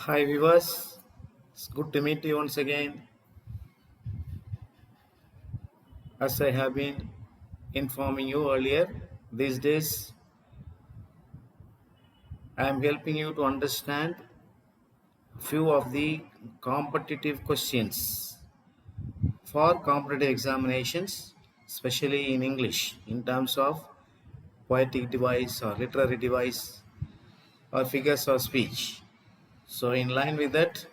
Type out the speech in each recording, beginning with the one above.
Hi viewers, it's good to meet you once again. As I have been informing you earlier, these days I am helping you to understand few of the competitive questions for competitive examinations, especially in English, in terms of poetic device or literary device or figures of speech. So in line with that,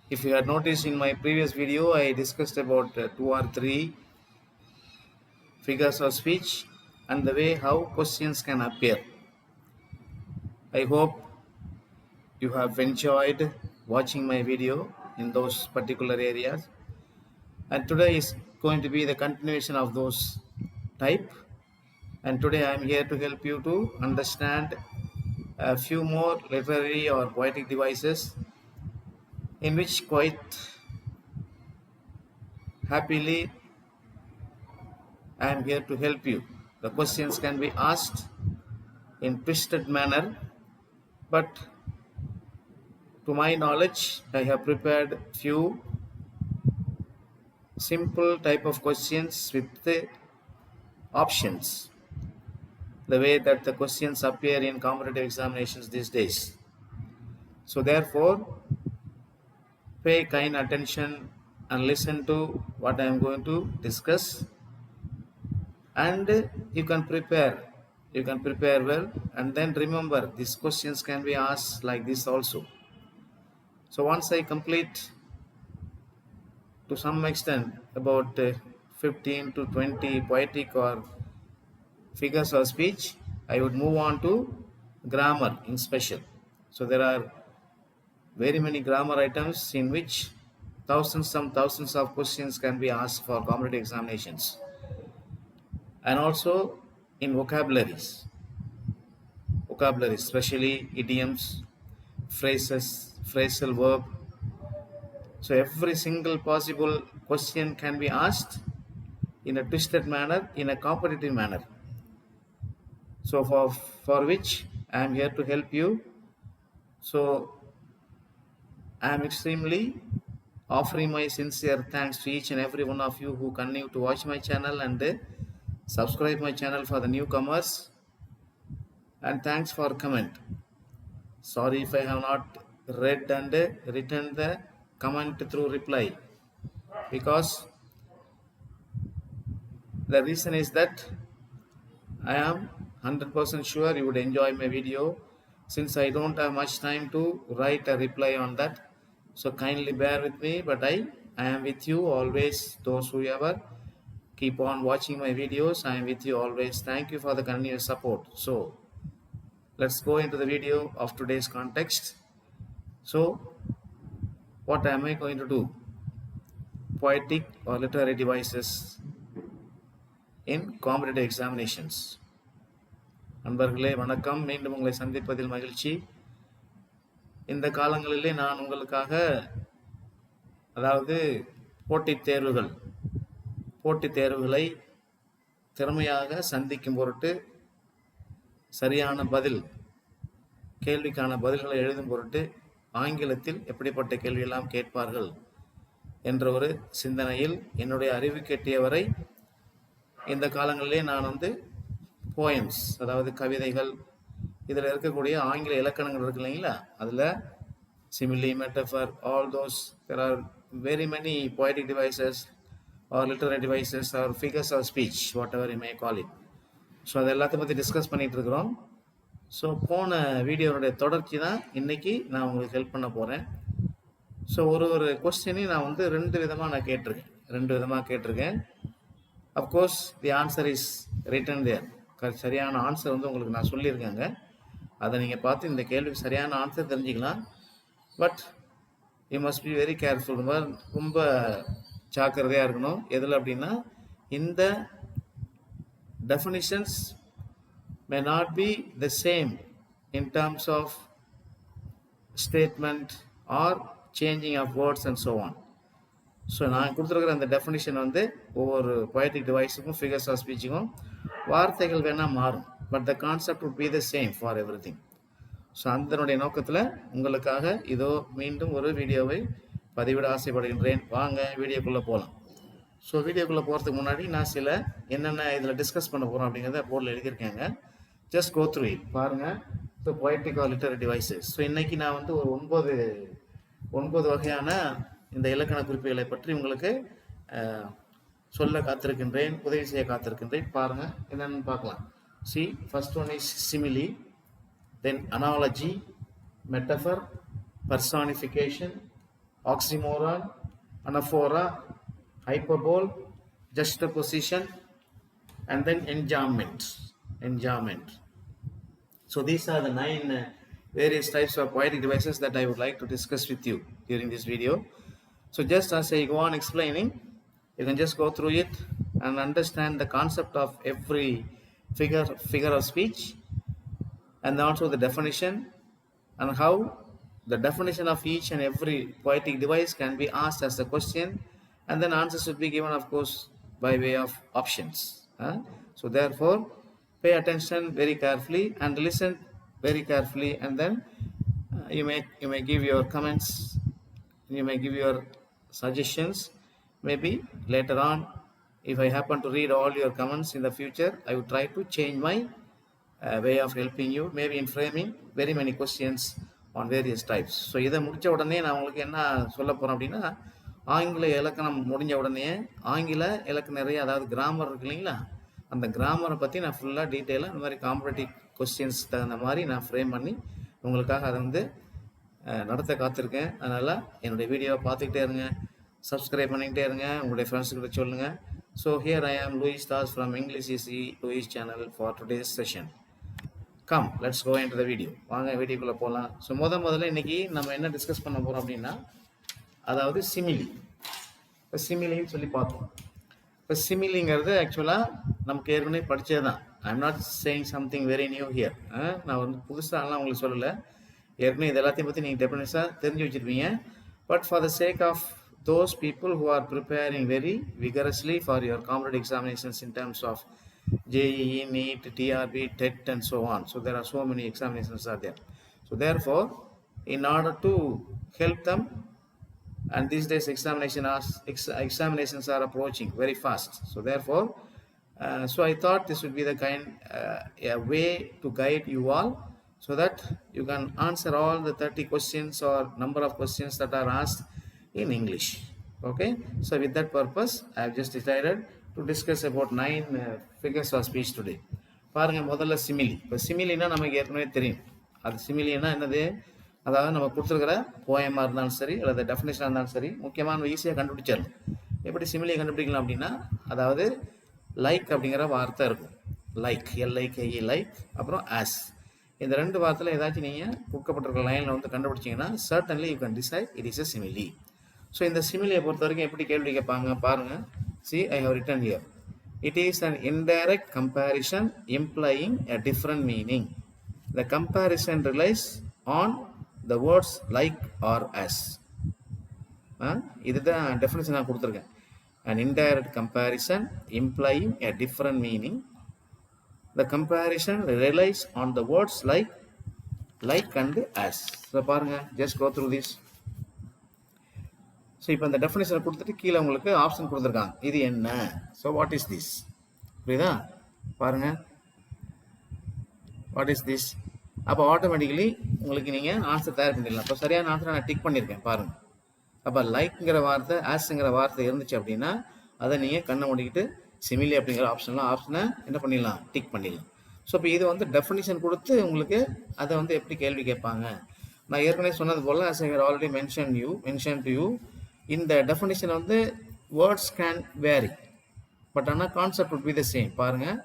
if you had noticed in my previous video, I discussed about two or three figures of speech and the way how questions can appear. I hope you have enjoyed watching my video in those particular areas, and today is going to be the continuation of those type. And today I am here to help you to understand a few more literary or poetic devices in which quite happily I am here to help you. The questions can be asked in twisted manner, but to my knowledge, I have prepared few simple type of questions with the options, the way that the questions appear in competitive examinations these days. So therefore, pay kind attention and listen to what I am going to discuss, and you can prepare well, and then remember these questions can be asked like this also. So once I complete to some extent about 15 to 20 poetic or figures of speech, I would move on to grammar in special. So there are very many grammar items in which thousands of questions can be asked for competitive examinations, and also in vocabulary, especially idioms, phrases, phrasal verb. So every single possible question can be asked in a twisted manner, in a competitive manner. So for which I am here to help you. So I am extremely offering my sincere thanks to each and every one of you who continue to watch my channel and subscribe my channel for the newcomers, and thanks for comment. Sorry if I have not read and written the comment through reply, because the reason is that I am 100% sure you would enjoy my video, since I don't have much time to write a reply on that. So kindly bear with me, but I am with you always. Those who ever keep on watching my videos, I am with you always. Thank you for the continuous support. So let's go into the video of today's context. So what am I going to do? Poetic or literary devices in competitive examinations. நண்பர்களே வணக்கம். மீண்டும் உங்களை சந்திப்பதில் மகிழ்ச்சி. இந்த காலங்களிலே நான் உங்களுக்காக, அதாவது போட்டித் தேர்வுகளை திறமையாக சந்திக்கும் பொருட்டு, சரியான கேள்விக்கான பதில்களை எழுதும் பொருட்டு ஆங்கிலத்தில் எப்படிப்பட்ட கேள்வியெல்லாம் கேட்பார்கள் என்ற ஒரு சிந்தனையில் என்னுடைய அறிவு கேட்டியவரை இந்த காலங்களிலே நான் போயம்ஸ், அதாவது கவிதைகள், இதில் இருக்கக்கூடிய ஆங்கில இலக்கணங்கள் இருக்கு இல்லைங்களா, அதில் simile, metaphor, all those, there are very many poetic devices or literary devices or figures of speech, whatever you may call it. So அது எல்லாத்தையும் பற்றி டிஸ்கஸ் பண்ணிகிட்டு இருக்கிறோம். ஸோ போன வீடியோனுடைய தொடர்ச்சி தான் இன்றைக்கி நான் உங்களுக்கு ஹெல்ப் பண்ண போகிறேன். ஸோ ஒரு கொஸ்டினையும் நான் ரெண்டு விதமாக கேட்டிருக்கேன். Of course the answer is written there. சரியான ஆன்சர் உங்களுக்கு நான் சொல்லியிருக்கேங்க. அதை நீங்கள் பார்த்து இந்த கேள்விக்கு சரியான ஆன்சர் தெரிஞ்சுக்கலாம். But you must be very careful. ரொம்ப ஜாக்கிரதையாக இருக்கணும். எதில் அப்படின்னா, இந்த definitions may not be the same in terms of statement or changing of words and so on. So நான் கொடுத்துருக்குற அந்த டெஃபினிஷன் ஒவ்வொரு பொயட்டிக் டிவைஸுக்கும் ஃபிகர்ஸ் ஆஃப் ஸ்பீச்சுக்கும் வார்த்தைகள் வேணால் மாறும், but the concept would be the same for everything. So அதனுடைய நோக்கத்தில் உங்களுக்காக இதோ மீண்டும் ஒரு வீடியோவை பதிவிட ஆசைப்படுகின்றேன். வாங்க வீடியோக்குள்ளே போகலாம். ஸோ வீடியோக்குள்ளே போகிறதுக்கு முன்னாடி நான் சில என்னென்ன இதில் டிஸ்கஸ் பண்ண போகிறோம் அப்படிங்கிறத போர்டில் எழுதியிருக்கேங்க. ஜஸ்ட் கோ த்ரூ இட் பாருங்கள். So poetic or literary devices. So இன்றைக்கி நான் வந்து ஒரு 9 வகையான இந்த இலக்கண குறிப்புகளை பற்றி உங்களுக்கு சொல்ல காத்திருக்கின்றேன், உதவி செய்ய காத்திருக்கின்றேன். பாருங்கள் என்னென்னு பார்க்கலாம். See, first one is simile, then analogy, metaphor, personification, oxymoron, anaphora, hyperbole, juxtaposition, and then enjambment. So these are the 9 various types of poetic devices that I would like to discuss with you during this video. So just as I go on explaining, you can just go through it and understand the concept of every figure of speech, and also the definition, and how the definition of each and every poetic device can be asked as a question, and then answers should be given, of course, by way of options. So therefore, pay attention very carefully and listen very carefully, and then you may give your comments, you may give your suggestions. Maybe later on, if I happen to read all your comments in the future, I would try to change my way of helping you, maybe in framing very many questions on various types. So இதை முடித்த உடனே நான் உங்களுக்கு என்ன சொல்ல போகிறேன் அப்படின்னா, ஆங்கில இலக்கணம் முடிஞ்ச உடனே ஆங்கில இலக்கணம் நிறைய, அதாவது கிராமர் இருக்கு இல்லைங்களா, அந்த கிராமரை பற்றி நான் ஃபுல்லாக டீட்டெயிலாக இந்த மாதிரி காம்படேட்டிவ் கொஸ்டின்ஸ் தகுந்த மாதிரி நான் ஃப்ரேம் பண்ணி உங்களுக்காக அதை வந்து நடத்த காத்திருக்கேன். அதனால் என்னுடைய வீடியோவை பார்த்துக்கிட்டே இருங்க, சப்ஸ்கிரைப் பண்ணிக்கிட்டே இருங்க, உங்களுடைய ஃப்ரெண்ட்ஸுக்கிட்ட சொல்லுங்கள். So here I am, Louis Das from English Easy Louis channel for today's session. Come, let's go into the video. வாங்க வீடியோக்குள்ளே போகலாம். ஸோ முதல்ல இன்றைக்கி நம்ம என்ன டிஸ்கஸ் பண்ண போகிறோம் அப்படின்னா, அதாவது சிமிலி. இப்போ சிமிலின்னு சொல்லி பார்த்தோம். இப்போ சிமிலிங்கிறது ஆக்சுவலாக நமக்கு ஏற்கனவே படித்தது தான். I am not saying something very new here. நான் வந்து புதுசாகலாம் உங்களுக்கு சொல்லலை, ஏற்கனவே இது எல்லாத்தையும் பற்றி நீங்கள் டெஃபினட்டாக தெரிஞ்சு வச்சுருப்பீங்க. But for the sake of those people who are preparing very vigorously for your competitive examinations in terms of JEE, NEET, TRB, TET and so on. So there are so many examinations are there. So therefore, in order to help them, and these days examinations are approaching very fast. So therefore, so I thought this would be the a way to guide you all, so that you can answer all the 30 questions or number of questions that are asked in English. Okay, so with that purpose I have just decided to discuss about 9 figures of speech today. பாருங்க, முதல்ல சிமிலி. இப்போ சிமிலினா நமக்கு ஏற்கனவே தெரியும். அது சிமிலினா என்னது, அதாவது நம்ம கொடுத்துருக்கிற போயமாக இருந்தாலும் சரி அல்லது டெஃபினேஷனாக இருந்தாலும் சரி, முக்கியமாக நம்ம ஈஸியாக கண்டுபிடிச்சிடலாம். எப்படி சிமிலியை கண்டுபிடிக்கலாம் அப்படின்னா, அதாவது லைக் அப்படிங்கிற வார்த்தை இருக்கும். லைக், LIKE, லைக், அப்புறம் ஆஸ். இந்த 2 வார்த்தையில் ஏதாச்சும் நீங்கள் கொடுக்கப்பட்டிருக்கிற லைனில் வந்து கண்டுபிடிச்சிங்கன்னா certainly you can decide it is a simile. So இந்த சிமிலியை பொறுத்த வரைக்கும் எப்படி கேள்வி கேட்பாங்க பாருங்கள். See, I have written here. It is an indirect comparison implying a different meaning. The comparison relies on the words like or as. இதுதான் definition நான் கொடுத்துருக்கேன். An indirect comparison implying a different meaning. The comparison relies on the words like and as. So பாருங்க, just go through this. So இப்போ இந்த டெஃபினேஷனை கொடுத்துட்டு கீழே உங்களுக்கு option கொடுத்துருக்காங்க, இது என்ன. ஸோ வாட் இஸ் திஸ், புரியுதா? பாருங்கள், வாட் இஸ் திஸ். அப்போ ஆட்டோமேட்டிக்கலி உங்களுக்கு நீங்கள் ஆன்சர் தயார் பண்ணிடலாம். இப்போ சரியான ஆன்சரை நான் டிக் பண்ணியிருக்கேன் பாருங்கள். அப்போ லைக்ங்கிற வார்த்தை, ஆஸ்ங்கிற வார்த்தை இருந்துச்சு அப்படின்னா அதை நீங்கள் கண்ணை மூடிக்கிட்டு சிமிலி அப்படிங்கிற ஆப்ஷனை என்ன பண்ணிடலாம், டிக் பண்ணிடலாம். ஸோ இப்போ இது வந்து டெஃபினிஷன் கொடுத்து உங்களுக்கு அதை வந்து எப்படி கேள்வி கேட்பாங்க. நான் ஏற்கனவே சொன்னது போல், as I have already mentioned to you, இந்த டெஃபினிஷன் வந்து வேர்ட்ஸ் கேன் வேரி, பட் ஆனால் concept would be the same. பாருங்கள்,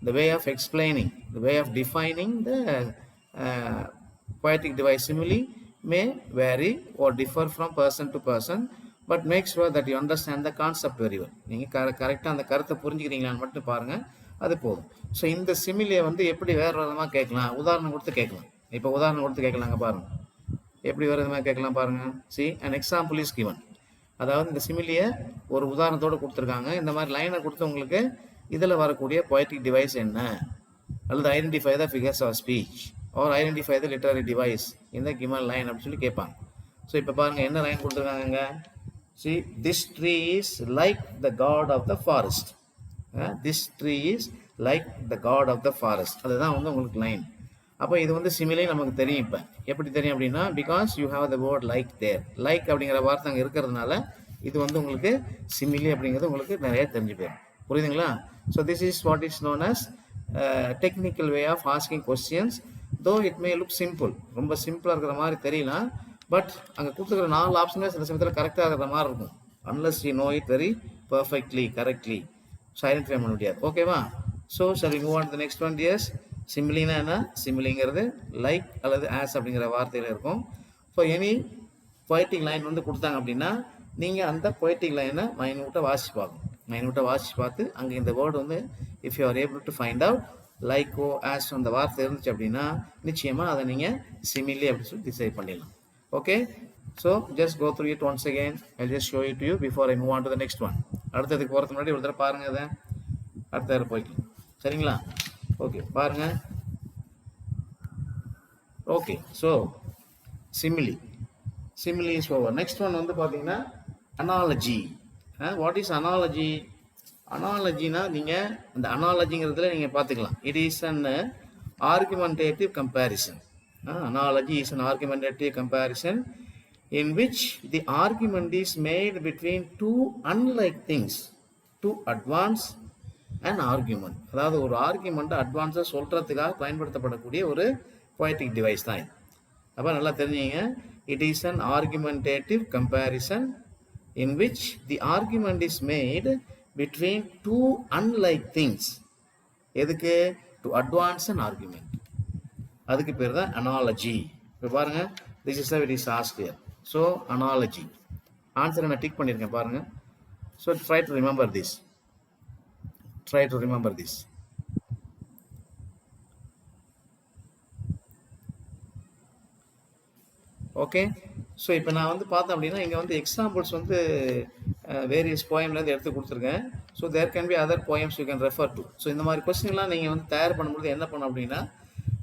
the way of explaining, the way of defining the poetic device simile may vary or differ from person to person, but make sure that you understand the concept very well. நீங்கள் கரெக்டாக அந்த கருத்தை புரிஞ்சுக்கிறீங்களான்னு மட்டும் பாருங்கள், அது போதும். So இந்த சிமிலியை வந்து எப்படி வேறு விதமாக கேட்கலாம், உதாரணம் கொடுத்து கேட்கலாம். இப்போ உதாரணம் கொடுத்து கேட்கலாங்க பாருங்கள், எப்படி வேறு விதமாக கேட்கலாம் பாருங்கள். See, an example is given. அதாவது இந்த சிமிலியை ஒரு உதாரணத்தோடு கொடுத்துருக்காங்க. இந்த மாதிரி லைனை கொடுத்து உங்களுக்கு இதில் வரக்கூடிய poetic device என்ன, அல்லது identify the figures of speech. or identify the literary device in the given line அப்படின்னு சொல்லி கேட்பாங்க. ஸோ இப்போ பாருங்க என்ன லைன் கொடுத்துருக்காங்க. See, this tree is like the god of the forest. This tree is like the god of the forest. அதுதான் வந்து உங்களுக்கு லைன். அப்போ இது வந்து சிமிலே நமக்கு தெரியும். இப்போ எப்படி தெரியும் அப்படின்னா, because you have the word like there. Like அப்படிங்கிற வார்த்தை அங்கே இருக்கிறதுனால இது வந்து உங்களுக்கு சிமிலி அப்படிங்கிறது உங்களுக்கு நிறைய தெரிஞ்சு போயிடும். புரியுதுங்களா? So this is what is known as technical way of asking questions. Though it may look simple, ரொம்ப சிம்பிளாக இருக்கிற மாதிரி தெரியலாம். பட் அங்கே கொடுத்துருக்கிற 4 ஆப்ஷனே சில சமயத்தில் கரெக்டாக இருக்கிற மாதிரி இருக்கும். Unless you know it very perfectly correctly identify பண்ண முடியாது. ஓகேவா? So shall we move on to the next one. Yes, சிமிலினா என்ன? சிமிலிங்கிறது லைக் அல்லது ஆஸ் அப்படிங்கிற வார்த்தையில் இருக்கும். ஸோ எனி பொய்டிக் லைன் வந்து கொடுத்தாங்க அப்படின்னா நீங்கள் அந்த பொய்டிக் லைனை மைனூட்டாக வாசிச்சு பார்க்கணும். மைனூட்டாக வாசிச்சு பார்த்து அங்கே இந்த வேர்டு வந்து if you are able to find out லைக்கோ ஆஸ் அந்த வார்த்தை இருந்துச்சு அப்படின்னா நிச்சயமாக அதை நீங்கள் சிமிலி அப்படின்னு சொல்லி டிசைட் பண்ணிடலாம். Okay, so just go through it once again. I just show it to you before I move on to the next one. அடுத்ததுக்கு போகிறதுக்கு முன்னாடி ஒரு தடவை பாருங்கள். அதை அடுத்த போய்க்கலாம். சரிங்களா? ஓகே, பாருங்கள். Okay, so simile is over. Next one வந்து பார்த்தீங்கன்னா அனாலஜி. What is analogy? அனாலஜினா நீங்கள் இந்த அனாலஜிங்கிறதுல நீங்கள் பார்த்துக்கலாம். It is an argumentative comparison. Analogy is an argumentative comparison in which the argument is made between two unlike things to advance an argument. அதாவது ஒரு ஆர்குமெண்ட்டை அட்வான்ஸாக சொல்கிறதுக்காக பயன்படுத்தப்படக்கூடிய ஒரு poetic device தான் இது. அப்போ நல்லா தெரிஞ்சுங்க. It is an argumentative comparison in which the argument is made between two unlike things. எதுக்கு? To advance an argument. அதுக்கு பேர் தான் அனாலஜி. இப்போ பாருங்க, this is it is asked here. So analogy ஆன்சரை நான் டிக் பண்ணியிருக்கேன் பாருங்க. So try to remember this. Okay, so இப்போ நான் வந்து பார்த்தேன் அப்படின்னா இங்கே வந்து எக்ஸாம்பிள்ஸ் வந்து வேரியஸ் போயம்லேருந்து எடுத்து கொடுத்துருக்கேன். So there can be other poems you can refer to. So இந்த மாதிரி கொஸ்டின்லாம் நீங்கள் வந்து தயார் பண்ணும்போது என்ன பண்ணணும் அப்படின்னா,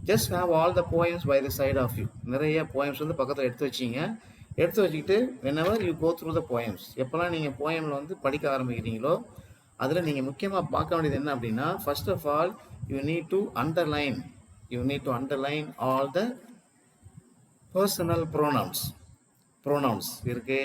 just have all the poems by the side of you. நிறைய poems வந்து பக்கத்தில் எடுத்து வச்சிங்க. எடுத்து வச்சுக்கிட்டு whenever you go through the poems, எப்போல்லாம் நீங்கள் போயமில் வந்து படிக்க ஆரம்பிக்கிறீங்களோ அதில் நீங்கள் முக்கியமாக பார்க்க வேண்டியது என்ன அப்படின்னா, first of all you need to underline all the personal pronouns இருக்கு.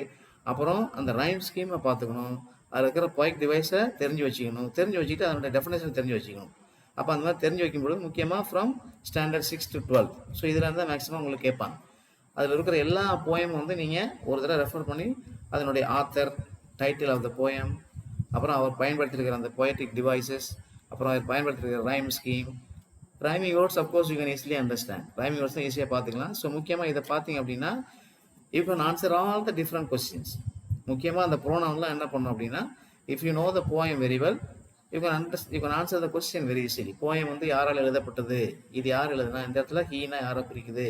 அப்புறம் அந்த ரைம் ஸ்கீமை பார்த்துக்கணும். அதில் இருக்கிற poetic டிவைஸை தெரிஞ்சு வச்சுக்கிட்டு அதனுடைய டெஃபினேஷன் தெரிஞ்சு வச்சுக்கணும். அப்போ அந்த மாதிரி தெரிஞ்சு வைக்கும்போது முக்கியமாக ஃப்ரம் ஸ்டாண்டர்ட் 6 to 12. ஸோ இதில் இருந்தால் மேக்ஸிமம் உங்களுக்கு கேட்பாங்க. அதில் இருக்கிற எல்லா போயமும் வந்து நீங்கள் ஒரு தடவை ரெஃபர் பண்ணி அதனுடைய author, title of the poem, அப்புறம் அவர் பயன்படுத்தியிருக்கிற அந்த poetic டிவைசஸ், அப்புறம் அவர் பயன்படுத்தியிருக்கிற rhyme scheme, rhyming words of course you can easily understand. Rhyming words ஈஸியாக பார்த்துக்கலாம். ஸோ முக்கியமாக இதை பார்த்தீங்க அப்படின்னா you can answer all the different questions. முக்கியமாக அந்த ப்ரோனவுன்லாம் என்ன பண்ணணும் அப்படின்னா, if you know the poem very well, you can answer the question very easily. Poem வந்து யாரால் எழுதப்பட்டது, இது யார் எழுதுனா, இந்த இடத்துல ஹீனா யாரை குறிக்குது,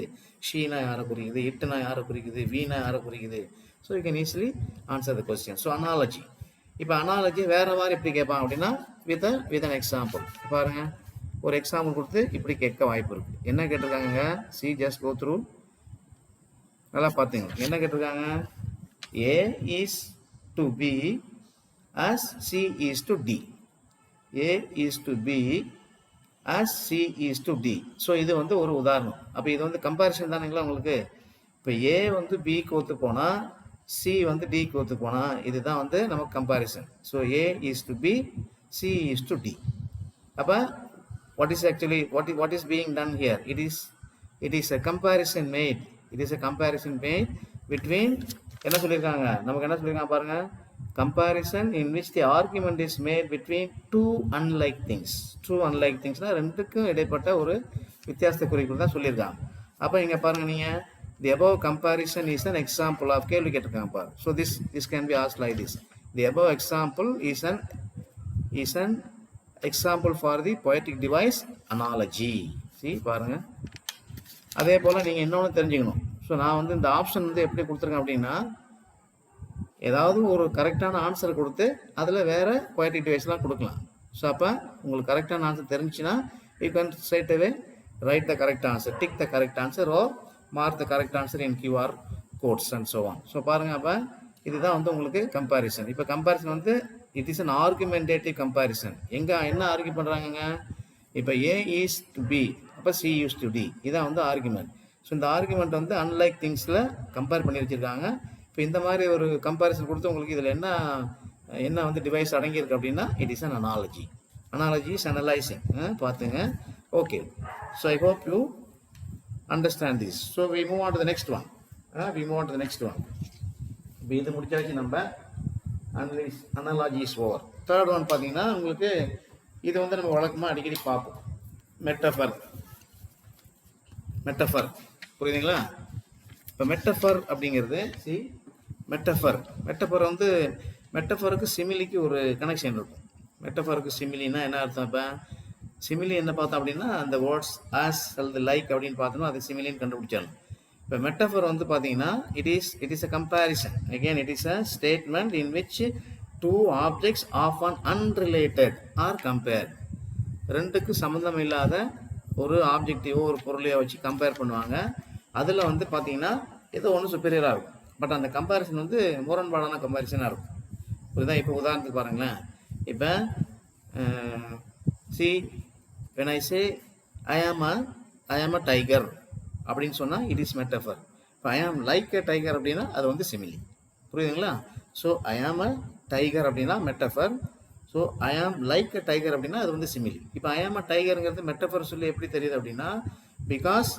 ஷீனா யாரை குறிக்குது, இட்டுனா யாரை குறிக்குது, வீணா யாரை குறிக்குது. So you can easily answer the question. So analogy. இப்போ அனாலஜி வேறு மாதிரி எப்படி கேட்பாங்க அப்படின்னா வித் அன் எக்ஸாம்பிள். பாருங்க, ஒரு எக்ஸாம்பிள் கொடுத்து இப்படி கேட்க வாய்ப்பு இருக்குது. என்ன கேட்டிருக்காங்க? See just go through. நல்லா பார்த்துங்க என்ன கேட்டிருக்காங்க. A is to B as C is to D. A is to B as C is to D. So இது வந்து ஒரு உதாரணம். அப்போ இது வந்து கம்பேரிசன் தானுங்களா உங்களுக்கு. இப்போ A வந்து Bக்கு ஒத்து போனால் C வந்து Dக்கு ஒத்து போனால் இதுதான் வந்து நமக்கு comparison. So A is to B, C is to D. அப்போ what is being done here? It is a comparison made. Between என்ன சொல்லியிருக்காங்க, நமக்கு என்ன சொல்லியிருக்காங்க பாருங்க. Comparison in which the argument is made between two unlike things. னா ரெண்டுக்கும் இடைப்பட்ட ஒரு வித்தியாசத்தை குறிப்பிட்டு தான் சொல்லியிருக்காங்க. அப்போ இங்கே பாருங்க, நீங்கள் the above comparison is an example of கேள்வி கேட்டிருக்காங்க பாருங்க. So this can be asked like this. The above example is an example for the poetic device analogy. See பாருங்க. அதே போல் நீங்கள் இன்னொன்று தெரிஞ்சுக்கணும். ஸோ நான் வந்து இந்த ஆப்ஷன் வந்து எப்படி கொடுத்துருக்கேன் அப்படின்னா, ஏதாவது ஒரு கரெக்டான ஆன்சர் கொடுத்து அதில் வேறு poetic deviceலாம் கொடுக்கலாம். ஸோ அப்போ உங்களுக்கு கரெக்டான ஆன்சர் தெரிஞ்சுன்னா you can straight away write the correct answer, tick the correct answer or mark the correct answer in QR codes and so on. So பாருங்க, அப்போ இதுதான் வந்து உங்களுக்கு கம்பேரிசன். இப்போ கம்பேரிசன் வந்து it is an argumentative comparison. எங்கே என்ன argue பண்ணுறாங்கங்க? இப்போ ஏ ஈஸ் டு பி, அப்போ சி யூஸ் டு டி, இதான் வந்து ஆர்குமெண்ட். ஸோ இந்த ஆர்குமெண்ட் வந்து அன்லைக் திங்ஸில் கம்பேர் பண்ணி வச்சுருக்காங்க. இப்போ இந்த மாதிரி ஒரு கம்பேரிசன் கொடுத்து உங்களுக்கு இதில் என்ன வந்து டிவைஸ் அடங்கியிருக்கு அப்படின்னா it is an analogy. Analogy is analysing. பார்த்துங்க. Okay, so I hope you understand this. So we move on to the next one. இப்போ இது முடிச்சாச்சு. நம்ம analogy is over. Third one பார்த்தீங்கன்னா உங்களுக்கு இது வந்து நம்ம வழக்கமாக அடிக்கடி பார்ப்போம். மெட்டஃபர் புரியுதுங்களா? இப்போ மெட்டஃபர் அப்படிங்கிறது மெட்டஃபர் வந்து மெட்டஃபருக்கு சிமிலிக்கு ஒரு கனெக்ஷன் இருக்கும். மெட்டஃபருக்கு சிமிலினா என்ன அர்த்தம்? இப்போ சிமிலி என்ன பார்த்தோம் அப்படின்னா அந்த வேர்ட்ஸ் ஆஸ் அல்லது லைக் அப்படின்னு பார்த்தோம்னா அது சிமிலின்னு கண்டுபிடிச்சாலும். இப்போ மெட்டஃபர் வந்து பார்த்தீங்கன்னா it is a comparison. Again it is a statement in which two objects of an unrelated are compared. ரெண்டுக்கு சம்மந்தம் இல்லாத ஒரு ஆப்ஜெக்டிவோ ஒரு பொருளையோ வச்சு கம்பேர் பண்ணுவாங்க. அதில் வந்து பார்த்தீங்கன்னா ஏதோ ஒன்று சுப்பீரியராக இருக்கும். பட் அந்த கம்பேரிசன் வந்து முரண்பாடான கம்பேரிசனாக இருக்கும். இதுதான். இப்போ உதாரணத்துக்கு பாருங்களேன். இப்போ when I say I am a tiger அப்படின்னு சொன்னால் இட் இஸ் மெட்டஃபர். இப்போ ஐ ஆம் லைக் எ டைகர் அப்படின்னா அது வந்து சிமிலி. புரியுதுங்களா? ஸோ ஐ ஆம் அ டைகர் அப்படின்னா மெட்டஃபர். ஸோ ஐ ஆம் லைக் எ டைகர் அப்படின்னா அது வந்து சிமிலி. இப்போ ஐ ஆம் அ டைகருங்கிறது மெட்டஃபர் சொல்லி எப்படி தெரியுது அப்படின்னா பிகாஸ்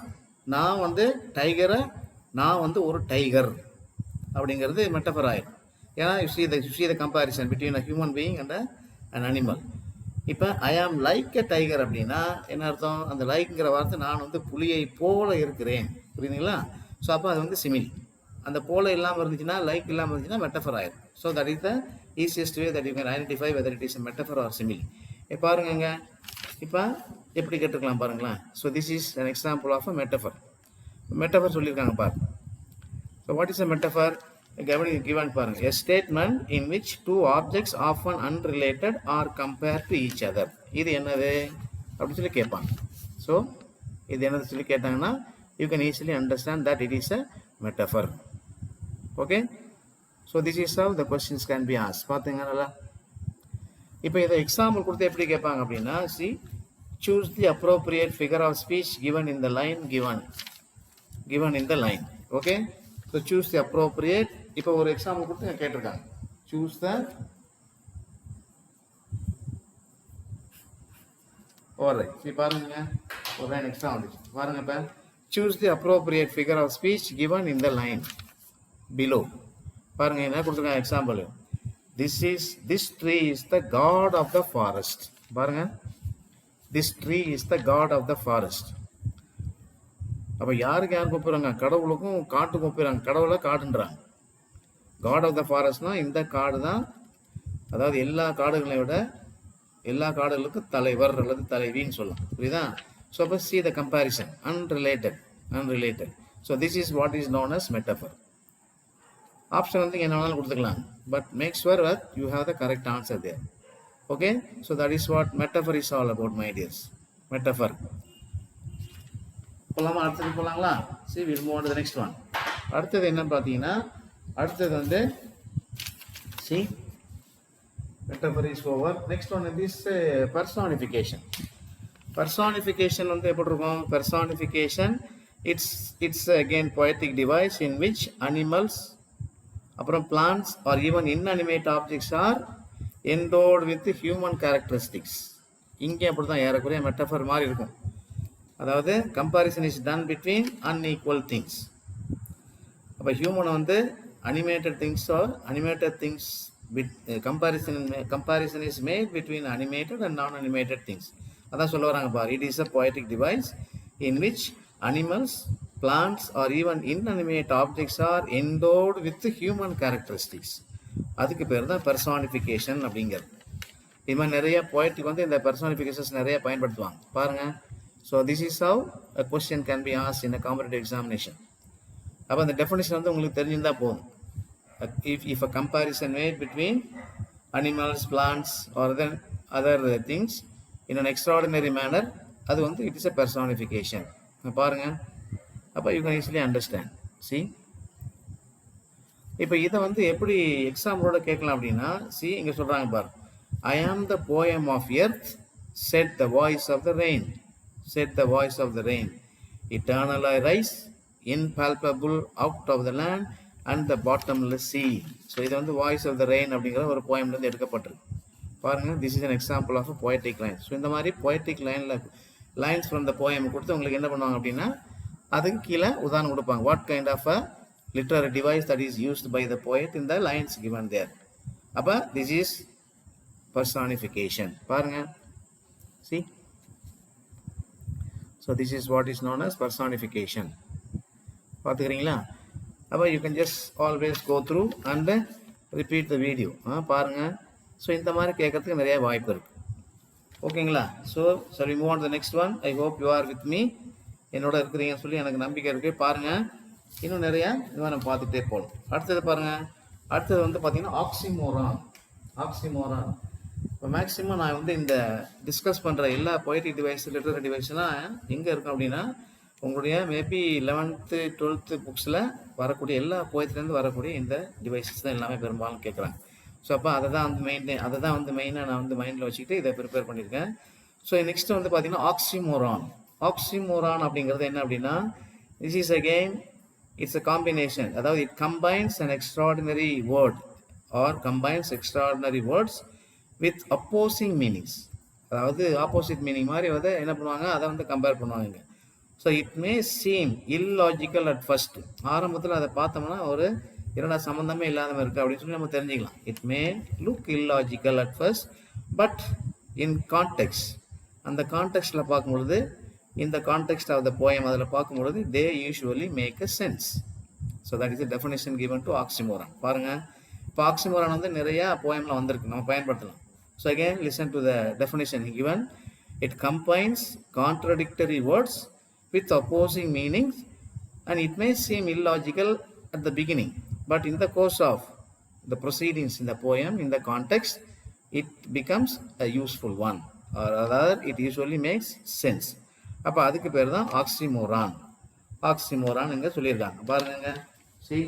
நான் வந்து ஒரு டைகர் அப்படிங்கிறது மெட்டஃபர் ஆயிடும். ஏன்னா you see the comparison between a human being and an animal. இப்போ ஐ ஆம் லைக் எ டைகர் அப்படின்னா என்ன அர்த்தம்? அந்த லைக்ங்கிற வார்த்தை நான் வந்து புலியை போல இருக்கிறேன். புரியுதுங்களா? ஸோ அப்போ அது வந்து சிமிலி. அந்த போல இல்லாமல் இருந்துச்சுன்னா, லைக் இல்லாமல் இருந்துச்சுன்னா மெட்டஃபர் ஆயிடும். So that is the easiest way that you can identify whether it is metaphor or simile. பாருங்க, இப்போ எப்படி கேட்டுக்கலாம் பாருங்களேன். So this is an example of a metaphor. Metaphor சொல்லியிருக்காங்க பாருங்க. So what is a metaphor? given பாருங்க. A statement in which two objects often unrelated are compared to each other. இது என்னது அப்படின்னு சொல்லி கேட்பாங்க. ஸோ இது என்னது சொல்லி கேட்டாங்கன்னா you can easily understand that it is a metaphor. Okay, so this is how the questions can be asked. பாத்தீங்க நல்லா. இப்போ இதை எக்ஸாம்பிள் கொடுத்து எப்படி கேட்பாங்க அப்படின்னா choose the appropriate figure of speech given in the line given in the line. Okay, so choose the appropriate. இப்போ ஒரு எக்ஸாம்பிள் கொடுத்து கேட்டிருக்காங்க. choose the alright. சரி பாருங்க, ஒரு லைன் எக்ஸ்ட்ரா வந்துச்சு பாருங்க. இப்போ choose the appropriate figure of speech given in the line below. பாருங்க என்ன கொடுத்துருக்காங்க example. this tree is the god of the forest. பாருங்க, this tree is the god of the forest. அப்போ யாருக்கு யார் கூப்பிடுறாங்க? கடவுளுக்கும் காட்டுக்கும் கூப்பிடுறாங்க. கடவுளை காடுன்றாங்க. காட் ஆஃப் த ஃபாரஸ்ட்னா இந்த காடு தான், அதாவது எல்லா காடுகளை விட எல்லா காடுகளுக்கும் தலைவர் அல்லது தலைவின்னு சொல்லலாம். புரியுதா? ஸோ அப்போ see the comparison unrelated. So this is what is known as metaphor. Option வந்து என்ன வேணாலும் கொடுத்துக்கலாம், but make sure that you have the correct answer there. Okay, so that is what metaphor is all about, my dears. Metaphor. போலாமா? அடுத்தது போலாங்களா? see we'll move on to the next one. அடுத்தது என்னன்னு பார்த்தீங்கன்னா, அடுத்தது வந்து see metaphor is over. Next one is personification. Personification வந்து எப்படி இருக்கும்? Personification it's again poetic device in which animals, அப்புறம் plants or even inanimate objects are endowed with human characteristics. இங்கே அப்படி தான் ஏறக்குறைய மெட்டஃபர் மாதிரி இருக்கும். அதாவது comparison is done between unequal things. அப்போ ஹியூமன் வந்து animated things with comparison is made between animated and non-animated things. அதான் சொல்ல வராங்க பாரு. It is a poetic device in which animals, plants or even inanimate objects are endowed with human characteristics. அதுக்கு பேர் தான் personification அப்படிங்கிறது. இது மாதிரி நிறைய poetic வந்து இந்த personifications நிறைய பயன்படுத்துவாங்க பாருங்க. So this is how a question can be asked in a competitive examination. அப்போ அந்த டெஃபினிஷன் வந்து உங்களுக்கு தெரிஞ்சிருந்தா போதும். If a comparison made between animals, plants or other things in an extraordinary manner அது வந்து இட் இஸ் எ பெர்சானிஃபிகேஷன். பாருங்க, அப்போ you can easily understand. C, இப்போ இதை வந்து எப்படி எக்ஸாம்பிளோட கேட்கலாம் அப்படின்னா, சி இங்கே சொல்கிறாங்க பாரு, I am the poem of earth, said the voice of the rain, said the voice of the rain, eternal I rise, impalpable out of the land and the bottomless sea. So இது வந்து voice of the rain அப்படிங்கிற ஒரு போயம்லேருந்து எடுக்கப்பட்டிருக்கு. பாருங்கள், this is an example of a poetic line. So இந்த மாதிரி poetic lines from the poem கொடுத்து உங்களுக்கு என்ன பண்ணுவாங்க அப்படின்னா, அதுக்கு கீழே உதாரணம் கொடுப்பாங்க. What kind of a literary device that is used by the poet in the lines given there. அப்போ this is personification. பாருங்க, see, so this is what is known as personification. பார்த்துக்கிறீங்களா? அப்போ you can just always go through and repeat the video. பாருங்க, so இந்த மாதிரி கேட்கறதுக்கு நிறைய வாய்ப்பு இருக்கு. ஓகேங்களா? So shall we move on to the next one? I hope you are with me. என்னோட இருக்கிறீங்கன்னு சொல்லி எனக்கு நம்பிக்கை இருக்கு. பாருங்க, இன்னும் நிறைய இவன் நம்ம பார்த்துட்டே போகணும். அடுத்தது பாருங்க, அடுத்தது வந்து பார்த்தீங்கன்னா ஆக்சிமோரான். ஆக்சிமோரான் இப்போ மேக்ஸிமம் நான் வந்து இந்த டிஸ்கஸ் பண்ணுற எல்லா பொயட்டிக் டிவைஸ், லிட்டரரி டிவைஸ்லாம் எங்கே இருக்கும் அப்படின்னா, உங்களுடைய மேபி 11th 12th புக்ஸில் வரக்கூடிய எல்லா போயத்துலேருந்து வரக்கூடிய இந்த டிவைசஸ் தான் எல்லாமே பெரும்பாலும் கேட்குறாங்க. ஸோ அப்போ அதை தான் வந்து மெயினாக நான் வந்து மைண்டில் வச்சுக்கிட்டு இதை ப்ரிப்பேர் பண்ணியிருக்கேன். ஸோ நெக்ஸ்ட் வந்து பார்த்தீங்கன்னா ஆக்சிமோரான். ஆக்சிமோரான் அப்படிங்கிறது என்ன அப்படின்னா, this is again it's a combination, அதாவது it combines an extraordinary word or combines extraordinary words with opposing meanings. அதாவது ஆப்போசிட் மீனிங் மாதிரி வந்து என்ன பண்ணுவாங்க, அதை வந்து கம்பேர் பண்ணுவாங்க. So it may seem illogical at first. ஆரம்பத்தில் அதை பார்த்தோம்னா ஒரு இரண்டா சம்மந்தமே இல்லாத மாதிரி இருக்குது அப்படின்னு சொல்லி நம்ம தெரிஞ்சுக்கலாம். It may look illogical at first, but in context, அந்த கான்டெக்ஸ்டில் பார்க்கும்பொழுது, in the context of the poem அதில் பார்க்கும்பொழுது they usually make a sense. So that is the definition given to oxymoron. பாருங்க, இப்போ ஆக்சிமோரான் வந்து நிறைய போயமில் வந்திருக்கு, நம்ம பயன்படுத்தலாம். So again listen to the definition given. It combines contradictory words with opposing meanings and it may seem illogical at the beginning, but in the course of the proceedings in the poem, in the context, it becomes a useful one, or rather it usually makes sense. அப்போ அதுக்கு பேர் தான் oxymoron. Oxymoron இங்கே சொல்லியிருக்காங்க. பாருங்க, see,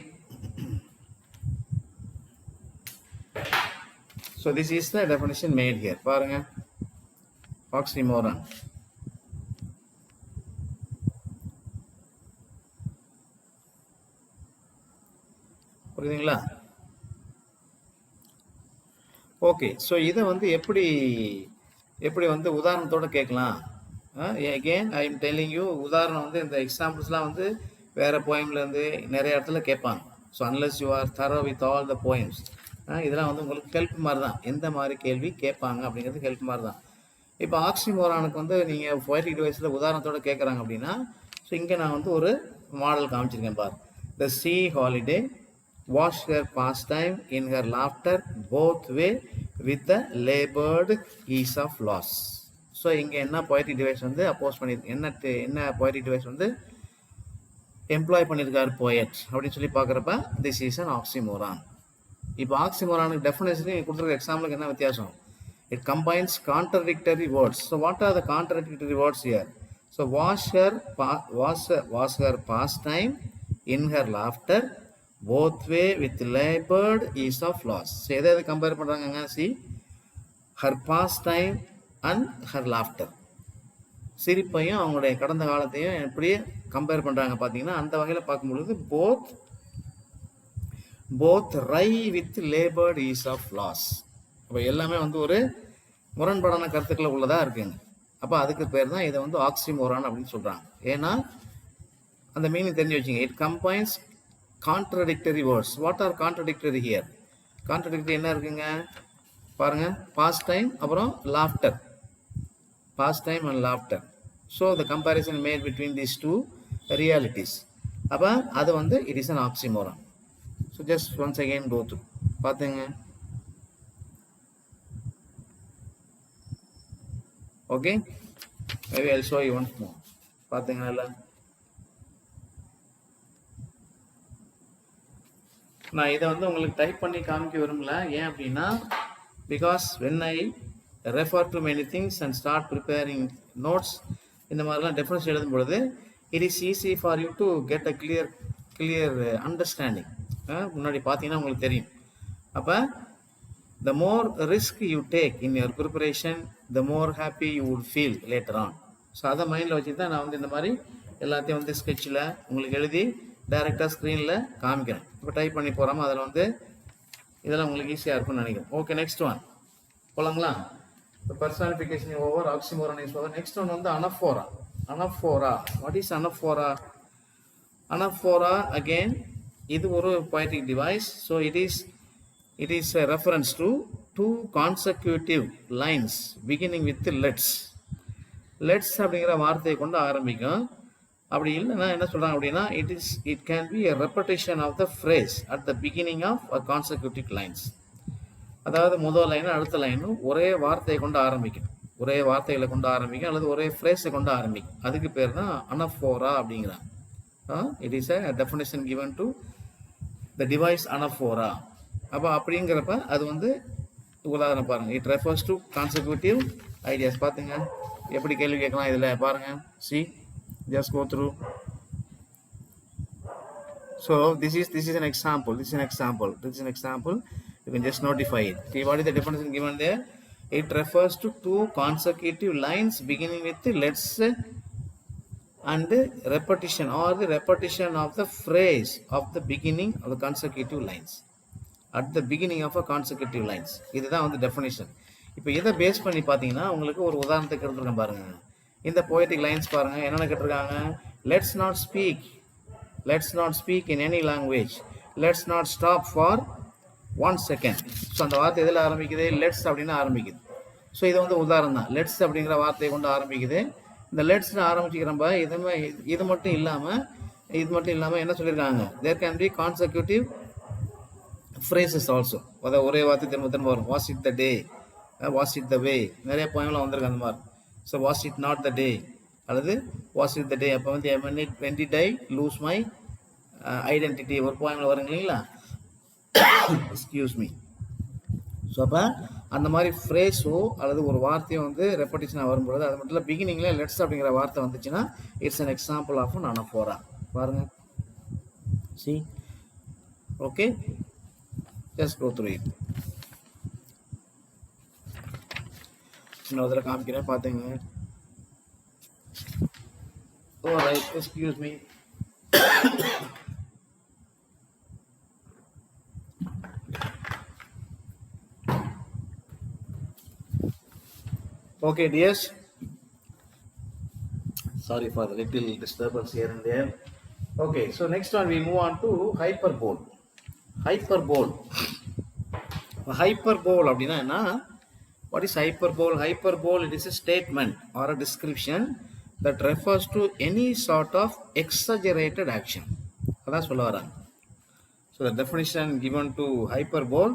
so this is the definition made here. பாருங்க, oxymoron. புரியுதுங்களா? Okay, so இதை வந்து எப்படி வந்து உதாரணத்தோட கேட்கலாம். Again I am telling you, உதாரணம் வந்து இந்த எக்ஸாம்பிள்ஸ்லாம் வந்து வேறு போயம்லேருந்து நிறைய இடத்துல கேட்பாங்க. ஸோ அன்லெஸ் யூ ஆர் தரோ வித் ஆல் த போயம்ஸ், இதெல்லாம் வந்து உங்களுக்கு ஹெல்ப் மாதிரி தான். எந்த மாதிரி கேள்வி கேட்பாங்க அப்படிங்கிறது ஹெல்ப் மாதிரி தான். இப்போ ஆக்சிமோரானுக்கு வந்து நீங்கள் பொயட்டிக் டிவைஸில் உதாரணத்தோடு கேட்குறாங்க அப்படின்னா, ஸோ இங்கே நான் வந்து ஒரு மாடல் காமிச்சிருக்கேன் பார். The sea holiday was her past time in her laughter both way with the leopard ease of laws. So இங்கே என்ன பொயட்டிக் டிவைஸ் வந்து அப்போஸ் பண்ணியிருக்கு, என்ன பொயட்டிக் டிவைஸ் வந்து எம்ப்ளாய் பண்ணியிருக்கார் போயட் அப்படின்னு சொல்லி பார்க்குறப்ப திஸ் இஸ் அன் ஆக்சிமோரான். இப்போ ஆக்சிமோரானுக்கு டெஃபினேஷன் கொடுத்துருக்க எக்ஸாம்பிளுக்கு என்ன வித்தியாசம்? It combines contradictory words. So what are the contradictory words here? So was her past time in her laughter both way with laboured ease of laws. So எதை compare பண்ணுறாங்க? See, her past time and her laughter, சிரிப்பையும் அவங்களுடைய கடந்த காலத்தையும் எப்படியே compare பண்ணுறாங்க. பார்த்தீங்கன்னா அந்த வகையில் பார்க்கும்பொழுது both rye with laboured ease of loss. அப்போ எல்லாமே வந்து ஒரு முரண்பாடான கருத்துக்களை உள்ளதாக இருக்குங்க. அப்போ அதுக்கு பேர் தான் இதை வந்து ஆக்சிமோரான் அப்படின்னு சொல்கிறாங்க. ஏன்னா அந்த மீனிங் தெரிஞ்சு வச்சுங்க. It combines contradictory words. What are contradictory here? Contradictory என்ன இருக்குங்க பாருங்க, பாஸ்ட் டைம் அப்புறம் laughter, past time and laughter. So the comparison made between these two realities. அப்போ அது வந்து it is an oxymoron. So just once again go through பார்த்துங்க. Okay, maybe I show you once more. பார்த்துங்க நல்லா. நான் இதை வந்து உங்களுக்கு டைப் பண்ணி காமிக்க விரும்பல. ஏன் அப்படின்னா, because when I refer to many things and start preparing notes, இந்த மாதிரிலாம் டெஃபினேஷன் எழுதும் பொழுது it is easy for you to get a clear understanding. முன்னாடி பார்த்தீங்கன்னா உங்களுக்கு தெரியும். அப்போ the more risk you take in your preparation, the more happy you would feel later on. So அதை மைண்டில் வச்சு தான் நான் வந்து இந்த மாதிரி எல்லாத்தையும் வந்து ஸ்கெட்சில் உங்களுக்கு எழுதி டைரெக்டாக ஸ்க்ரீனில் காமிக்கிறேன். இப்போ டைப் பண்ணி போகாமல் அதில் வந்து இதெல்லாம் உங்களுக்கு ஈஸியாக இருக்கும்னு நினைக்கிறேன். ஓகே, நெக்ஸ்ட் ஒன் போகலாங்களா? இப்போ personification over, oxymoron is over. Next one வந்து anaphora. Anaphora, what is anaphora? Anaphora again இது ஒரு poetic device. So it is a reference to two consecutive lines beginning with lets. Lets அப்படிங்கிற வார்த்தையை கொண்டு ஆரம்பிக்கும். அப்படி இல்லைன்னா என்ன சொல்கிறாங்க அப்படின்னா it can be a repetition of the phrase at the beginning of a consecutive lines. அதாவது முதல் லைனும் அடுத்த லைனும் ஒரே வார்த்தையை கொண்டு ஆரம்பிக்கும், ஒரே வார்த்தைகளை கொண்டு ஆரம்பிக்கும் அல்லது ஒரே ஃப்ரேஸை கொண்டு ஆரம்பிக்கும். அதுக்கு பேர் தான் அனஃபோரா அப்படிங்கிறாங்க. It is a definition given to the device anaphora. அப்போ அப்படிங்கிறப்ப அது வந்து உதாரணம் பாருங்கள். It refers to consecutive ideas. பார்த்துங்க எப்படி கேள்வி கேட்கலாம் இதில் பாருங்கள். See just go through. So this is an example. You can just notify it. See, what is the definition given there? It refers to two consecutive lines beginning with let's and repetition or the repetition of the phrase of the beginning of the consecutive lines. At the beginning of a consecutive lines. இதுதான் வந்து definition. இப்போ இதை base பண்ணி பார்த்தீங்கன்னா உங்களுக்கு ஒரு உதாரணத்துக்கு எடுத்துருக்கேன் பாருங்கள். இந்த போயட்டிக் லைன்ஸ் பாருங்கள் என்னென்ன கேட்டிருக்காங்க. Let's not speak in any language, let's not stop for 1 second. So அந்த வார்த்தை எதில் ஆரம்பிக்குது? லெட்ஸ் அப்படின்னு ஆரம்பிக்குது. ஸோ இது வந்து உதாரணம் தான். லெட்ஸ் அப்படிங்கிற வார்த்தையை கொண்டு ஆரம்பிக்குது. இந்த லெட்ஸ்னு ஆரம்பிச்சுக்கிறப்ப இது மட்டும் இல்லாமல் என்ன சொல்லியிருக்காங்க? There can be consecutive phrases also. அதாவது ஒரே வார்த்தை திரும்ப வரும். Was it the day, was it the way, நிறைய பாயிண்ட்லாம் வந்திருக்கு அந்த மாதிரி. So was it not the day அல்லது வாஸ் இட் த டே. அப்போ வந்து when did I lose my identity ஒரு பாயிண்ட்ல வருங்க இல்லைங்களா? Excuse me. ஸோ அப்போ அந்த மாதிரி ஃப்ரேஸோ அல்லது ஒரு வார்த்தையோ வந்து ரெப்படிஷனாக வரும்பொழுது அது மட்டும் இல்லை பிகினிங்கில் லெட்ஸ் அப்படிங்கிற வார்த்தை வந்துச்சுன்னா it's an example of an anaphora. பாருங்க. C okay, just go through it. இன்னொரு காமிக்கிறேன் பார்த்துங்க. alright, excuse me. Okay dears, sorry for the little disturbance here and there. Okay, so next one we move on to hyperbole. Hyperbole அப்படின்னா என்ன? What is hyperbole? Hyperbole, it is a statement or a description that refers to any sort of exaggerated action. அதான் சொல்ல வராங்க. So the definition given to hyperbole,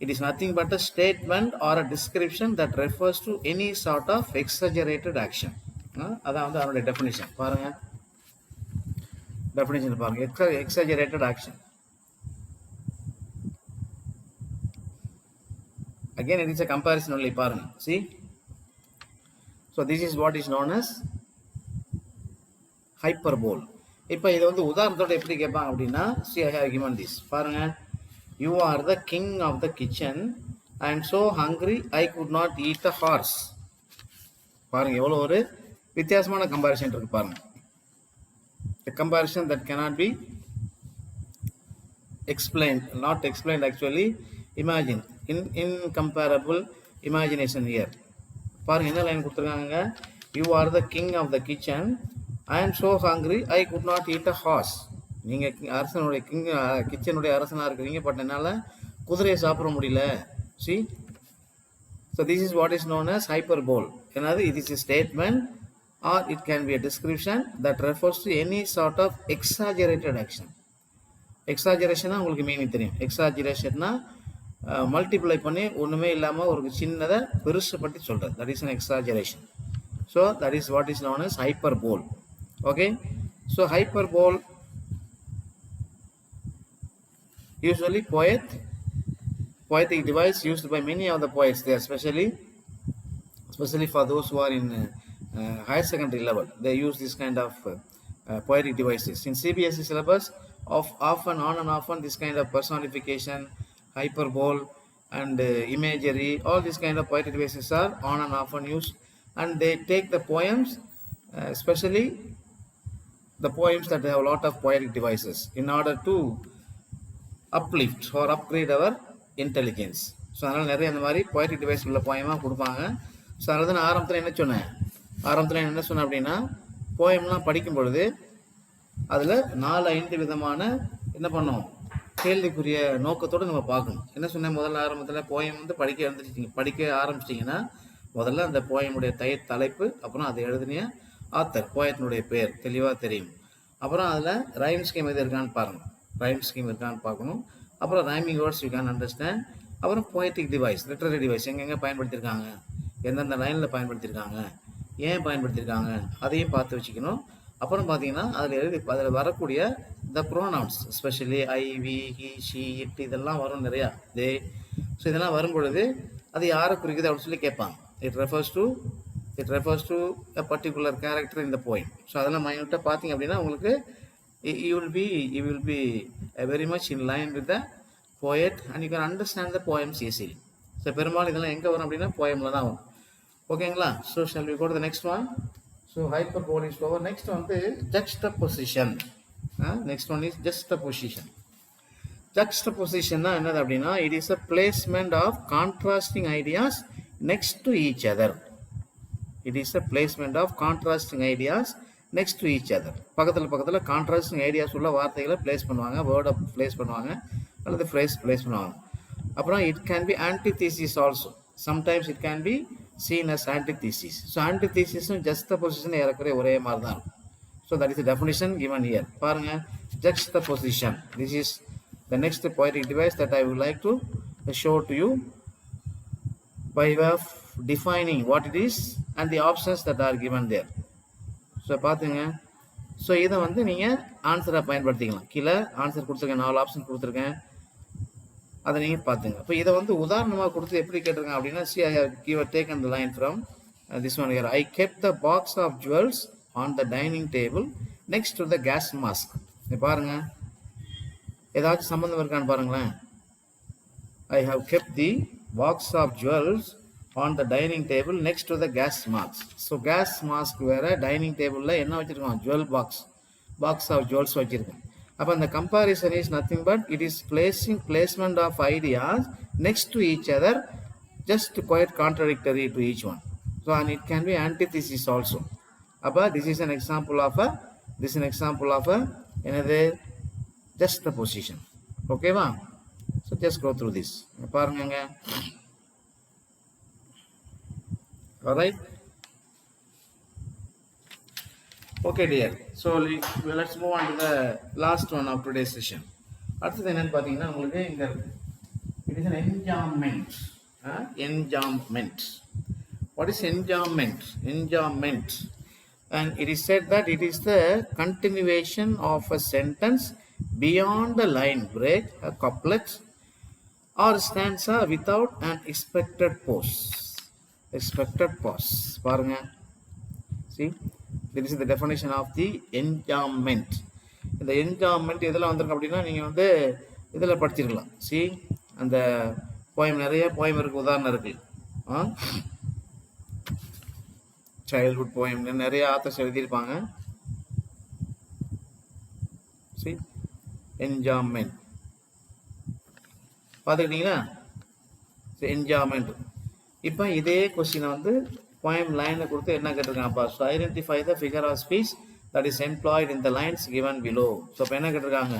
it is nothing but a statement or a description that refers to any sort of exaggerated action. அதான் வந்து அதனுடைய definition. பாருங்க definition பாருங்க. exaggerated action. Again it is a comparison only. பாருங்க. See, so this is what is known as hyperbole. இப்போ இது வந்து உதாரணத்தோட எப்படி கேட்பாங்க அப்படின்னா, see I have given this. பாருங்க. You are the king of the kitchen. I am so hungry I could not eat a horse. பாருங்க எவ்வளோ ஒரு வித்தியாசமான கம்பாரிசன் இருக்கு பாருங்க. A comparison that cannot be explained, not explained actually. Imagine, incomparable imagination here. பாருங்க என்ன line கொடுத்துருக்காங்க. You are the king of the kitchen. I am so hungry I could not eat a horse. நீங்கள் அரசனுடைய கிச்சனுடைய அரசனாக இருக்கிறீங்க, but என்னால் குதிரையை சாப்பிட முடியல. See, so this is what is known as hyperbole. Another, it is a statement or it can be a description that refers to any sort of exaggerated action. எக்ஸாஜரேஷனா உங்களுக்கு meaning தெரியும். எக்ஸாஜரேஷன்னா மல்டிப்ளை பண்ணி ஒன்றுமே இல்லாமல் ஒரு சின்னதை பெருசு பற்றி சொல்கிறது. That is an exaggeration. So that is what is known as hyperbole. Okay, so hyperbole usually poetic device used by many of the poets there, especially for those who are in higher secondary level, they use this kind of poetic devices. In CBSE syllabus, often on and often this kind of personification, hyperbole, and imagery, all these kind of poetic devices are on and often used, and they take the poems, especially the poems that have a lot of poetic devices, in order to uplift or upgrade our intelligence. So அதனால் நிறைய இந்த மாதிரி poetic device உள்ள போயமாக கொடுப்பாங்க. So அதனால தான் நான் ஆரம்பத்தில் என்ன சொன்னேன் அப்படின்னா, போயம்லாம் படிக்கும் பொழுது அதில் 4-5 விதமான என்ன பண்ணோம், கேள்விக்குரிய நோக்கத்தோடு நம்ம பார்க்கணும். என்ன சொன்னேன் முதல்ல ஆரம்பத்தில், போயம் வந்து படிக்க ஆரம்பிச்சிட்டிங்கன்னா முதல்ல அந்த போயமுடைய தலைப்பு, அப்புறம் அதை எழுதினிய ஆத்தர், போயத்தினுடைய பேர் தெளிவாக தெரியும். அப்புறம் அதில் ரைம் ஸ்கீம் எது இருக்கான்னு பார்க்கணும். அப்புறம் rhyming words you can understand. அப்புறம் போயட்டிக் டிவைஸ், லிட்டரரி டிவைஸ் எங்கெங்கே பயன்படுத்தியிருக்காங்க, எந்தெந்த லைனில் பயன்படுத்தியிருக்காங்க, ஏன் பயன்படுத்தியிருக்காங்க, அதையும் பார்த்து வச்சுக்கணும். அப்புறம் பார்த்தீங்கன்னா அதில் வரக்கூடிய the pronouns, especially I, we, he, she, it, இதெல்லாம் வரும் நிறையா, தே. ஸோ இதெல்லாம் வரும் பொழுது அது யாரை குறிக்குது அப்படின்னு சொல்லி கேட்பாங்க. It refers to a particular character in the poem. So அதெல்லாம் மைனூட்டாக பார்த்தீங்க அப்படின்னா உங்களுக்கு you will be very much in line with the poet and you can understand the poems easily. So பெரும்பாலும் இதெல்லாம் எங்கே வரும் அப்படின்னா போயமில் தான் வரும். ஓகேங்களா? So shall we go to the next one? So hyperbole is over. Next வந்து juxtaposition. Next one is juxtaposition. Juxtaposition தான் என்னது அப்படின்னா, it is a placement of contrasting ideas next to each other. It is a placement of contrasting ideas next to each other. பக்கத்தில் contrasting ideas உள்ள வார்த்தைகளை place பண்ணுவாங்க, வேர்டை place பண்ணுவாங்க, அல்லது ஃப்ரேஸ் பிளேஸ் பண்ணுவாங்க. அப்புறம் it can be antithesis also. Sometimes it can be seen as antithesis. So ஆன்டிதீசிஸும் ஜஸ்டபொசிஷன் ஏறக்குறைய ஒரே மாதிரி தான் இருக்கும். So that is the definition given here. பாருங்க, juxtaposition. This is the next poetic device that I would like to show to you by way of defining what it is and the options that are given there. So பார்த்துங்க. So இதை வந்து நீங்கள் ஆன்சராக பயன்படுத்திக்கலாம். கீழே answer கொடுத்துருக்கேன், 4 option கொடுத்துருக்கேன், அதை நீங்கள் பார்த்துங்க. இப்போ இதை வந்து உதாரணமாக கொடுத்து எப்படி கேட்டிருக்கேன் அப்படின்னா, see I have taken the line from this one here. I kept the box of jewels on the dining table next to the gas mask. இது பாருங்கள், ஏதாச்சும் சம்மந்தம் இருக்கான்னு பாருங்களேன். I have kept the box of jewels on the dining table next to the gas mask. So gas mask வேற, dining டேபிளில் என்ன வச்சுருக்கோம், ஜுவல் பாக்ஸ் ஆஃப் ஜுவல்ஸ் வச்சுருக்கோம். அப்போ அந்த comparison is nothing but it is placement of ideas next to each other, just quite contradictory to each one. So and it can be antithesis also. அப்போ this is an example of a என்னது, juxtaposition. ஓகேவா? So just go through this. பாருங்க. Alright. Okay dear. So let's move on to the last one of today's session. அடுத்தது என்னன்னு பார்த்தீங்கன்னா, உங்களுக்கு இங்க it is an enjambment. Enjambment. What is enjambment? Enjambment. And it is said that it is the continuation of a sentence beyond the line break, a couplet or stanza without an expected pause. பாருங்க. See, this is the definition of the enjambment. இந்த enjambment இதெல்லாம் வந்திருக்கு அப்படின்னா நீங்கள் வந்து இதில் படிச்சிருக்கலாம். See, அந்த போயம், நிறைய போயம் இருக்குது, உதாரணம் இருக்குது. சைல்ட்ஹுட் போயம் நிறைய ஆத்தர்ஸ் எழுதியிருப்பாங்க. See, enjambment பார்த்துக்கிட்டீங்களா? enjambment. இப்போ இதே கொஸ்டினை வந்து poem லைனை கொடுத்து என்ன கேட்டிருக்காங்கப்பா, so identify the figure of speech that is employed in the lines given below. So இப்போ என்ன கேட்டிருக்காங்க,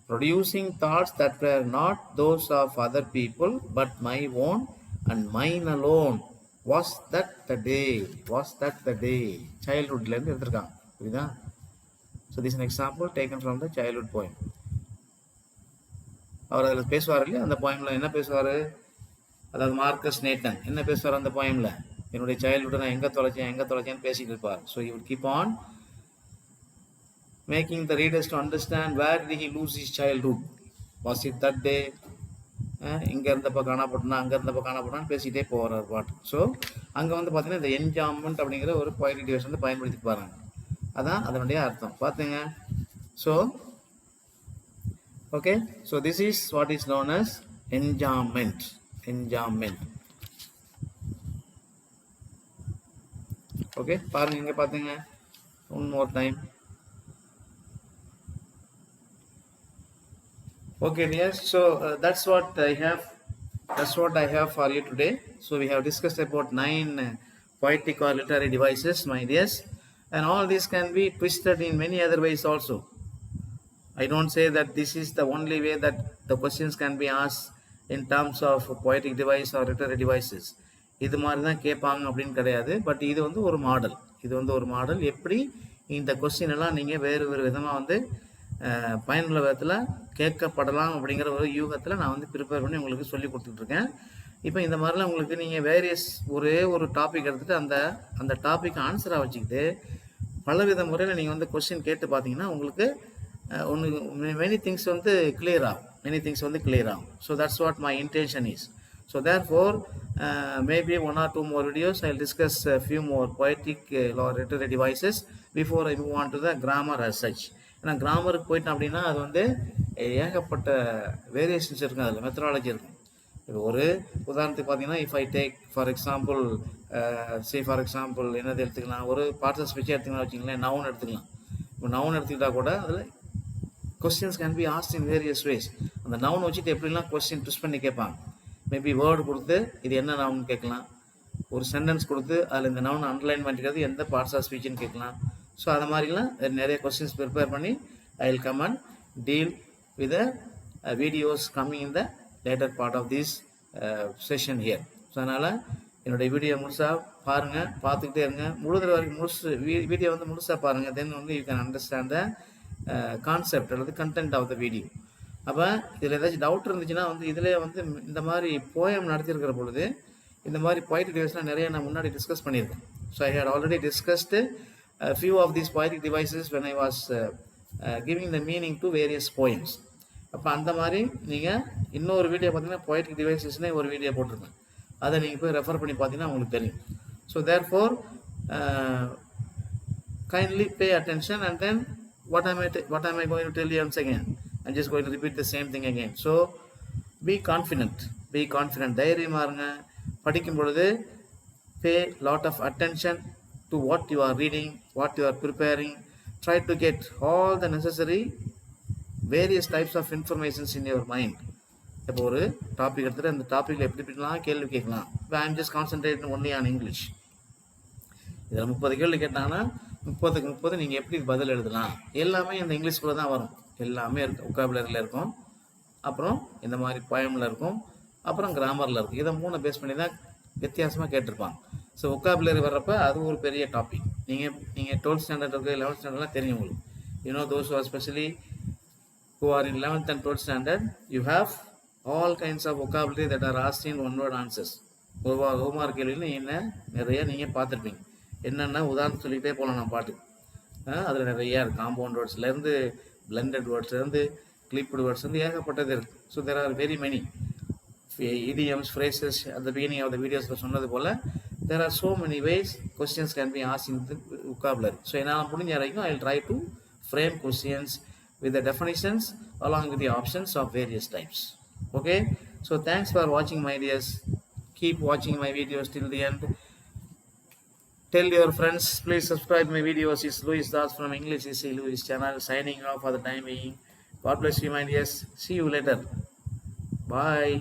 producing thoughts that were not those of other people but my own and mine alone, was that the day. சைல்ட்ஹுட்லேருந்து எடுத்திருக்காங்க, புரியுதா? So this an example taken from the childhood poem. அவர் அதில் பேசுவார் இல்லையா, அந்த போயமில் என்ன பேசுவார், அதாவது மார்க்கஸ் நேட்டன் என்ன பேசுவார் அந்த போயமில், என்னுடைய சைல்ட்ஹுட்டை நான் எங்கே தொலைச்சேன்னு பேசிகிட்டு இருப்பார். So he would keep on making the readers to understand where did he lose his childhood. Was it that day? இங்கே இருந்தப்போ காணப்பட்டனா அங்கே இருந்தப்போ காணப்பட்டான்னு பேசிகிட்டே போகிற ஒரு பாட்டு. ஸோ அங்கே வந்து பார்த்தீங்கன்னா இந்த என்ஜாய்மெண்ட் அப்படிங்கிற ஒரு poetic device வந்து பயன்படுத்தி பாருங்க. அதான் அதனுடைய அர்த்தம் பார்த்துங்க. So okay, so this is what is known as enjambment. Okay, பாருங்க இங்கே பார்த்துங்க one more time. Okay dear, so that's what I have for you today. So we have discussed about 9 poetic or literary devices, my dears, and all these can be twisted in many other ways also. I don't say that this is the only way that the questions can be asked in terms of poetic device or literary devices. இது மாதிரி தான் கேட்பாங்க அப்படின்னு கிடையாது. But இது வந்து ஒரு model. எப்படி இந்த கொஸ்டின் எல்லாம் நீங்கள் வேறு விதமாக வந்து பயனுள்ள விதத்தில் கேட்கப்படலாம் அப்படிங்கிற ஒரு யூகத்தில் நான் வந்து ப்ரிப்பேர் பண்ணி உங்களுக்கு சொல்லி கொடுத்துட்ருக்கேன். இப்போ இந்த மாதிரிலாம் உங்களுக்கு நீங்கள் வேரியஸ் ஒரே ஒரு டாபிக் எடுத்துகிட்டு அந்த டாபிக் ஆன்சராக வச்சுக்கிட்டு பலவித முறையில் நீங்கள் வந்து கொஸ்டின் கேட்டு பார்த்தீங்கன்னா உங்களுக்கு many things வந்து கிளியர் ஆகும். So that's what my intention is. So therefore maybe 1 or 2 more videos I'll discuss a few more poetic or literary devices before I move on to the grammar as such. ஏன்னா கிராமருக்கு போயிட்டோம் அப்படின்னா அது வந்து ஏகப்பட்ட variations இருக்கும், அதில் methodology இருக்கும். இப்போ ஒரு உதாரணத்துக்கு பார்த்தீங்கன்னா if I take for example என்னது எடுத்துக்கலாம், ஒரு பார்ட்ஸ் ஸ்பீச் எடுத்துக்கலாம் வச்சுங்களேன், நவுன் எடுத்துக்கலாம். இப்போ நவுன் எடுத்துக்கிட்டால் கூட அதில் questions can be asked in various ways. அந்த நவுன் வச்சுட்டு எப்படிலாம் கொஸ்டின் ட்விஸ்ட் பண்ணி கேட்பாங்க. மேபி வேர்டு கொடுத்து இது என்ன நவுன் கேட்கலாம், ஒரு சென்டென்ஸ் கொடுத்து அதில் இந்த நவுன் அண்டர்லைன் பண்ணிக்கிறது எந்த பார்ட்ஸ் ஆஃப் ஸ்பீச்சுன்னு கேட்கலாம். ஸோ அது மாதிரிலாம் நிறைய கொஸ்டின்ஸ் ப்ரிப்பேர் பண்ணி I will come and deal with videos coming in the later part of this session here. So அதனால் என்னுடைய வீடியோ முழுசாக பாருங்கள், பார்த்துக்கிட்டே இருங்க. வீடியோ வந்து முழுசாக பாருங்கள். தென் வந்து you can understand the concept அல்லது கண்டென்ட் ஆஃப் த வீடியோ. அப்போ இதில் ஏதாச்சும் டவுட் இருந்துச்சுன்னா வந்து இதில் வந்து இந்த மாதிரி போயம் நடத்தியிருக்கிற பொழுது இந்த மாதிரி poetic devices நிறைய நான் முன்னாடி டிஸ்கஸ் பண்ணியிருக்கேன். So I had already discussed a few of these poetic devices when I was giving the meaning to various poems. அப்போ அந்த மாதிரி நீங்கள் இன்னொரு வீடியோ பார்த்தீங்கன்னா poetic devicesனே ஒரு வீடியோ போட்டிருக்கேன். அதை நீங்கள் போய் ரெஃபர் பண்ணி பார்த்தீங்கன்னா உங்களுக்கு தெரியும். So therefore kindly pay attention and then what am I going to tell you once again? I'm just going to repeat the same thing again. So be confident. தைரியமாக இருங்க. படிக்கும் பொழுது pay lot of attention to what you are reading, what you are preparing. Try to get all the necessary various types of informations in your mind. இப்போ ஒரு topic எடுத்துகிட்டு அந்த டாப்பிக்கில் எப்படிலாம் கேள்வி கேட்கலாம். இப்போ I am just concentrate only on English. இதில் 30 கேள்வி கேட்டாங்கன்னா 30க்கு 30 நீங்கள் எப்படி பதில் எழுதலாம். எல்லாமே இந்த இங்கிலீஷ்குள்ளே தான் வரும். எல்லாமே இருக்கும், ஒக்காபுலரியில் இருக்கும், அப்புறம் இந்த மாதிரி போயமில் இருக்கும், அப்புறம் கிராமரில் இருக்கும். இதை 3 பேஸ் பண்ணி தான் வித்தியாசமாக கேட்டிருப்பாங்க. ஸோ ஒக்காபுலரி வர்றப்ப அது ஒரு பெரிய டாபிக். நீங்கள் 12th ஸ்டாண்டர்ட் இருக்குது, 11th ஸ்டாண்டர்ட்லாம் தெரியும் உங்களுக்கு. those who are especially who are in 11th and 12th standard, you have all kinds of vocabulary that are asked in one word answers. Homework கேள்வியில் நிறைய நீங்கள் பார்த்துருப்பீங்க. என்னென்னா உதாரணம் சொல்லிகிட்டே போகலாம் நான் பாட்டு. அதில் நிறையா இருக்குது. காம்பவுண்ட் வேர்ட்ஸ்லேருந்து பிளெண்டட் வேர்ட்ஸ்லேருந்து கிளிப்டு வேர்ட்ஸ்லேருந்து ஏகப்பட்டது இருக்குது. So there are very many idioms, phrases. At the beginning of the videos சொன்னது போல் there are so many ways questions can be asked in the vocabulary. So என்னால் முடிஞ்ச வரைக்கும் I will try to frame questions with the definitions along with the options of various types. Okay, so thanks for watching, my dears. Keep watching my videos till the end. Tell your friends, please subscribe my videos. It's Louis Das from English Easy Louis channel, signing off for the time being. God bless you, my dears. See you later. Bye.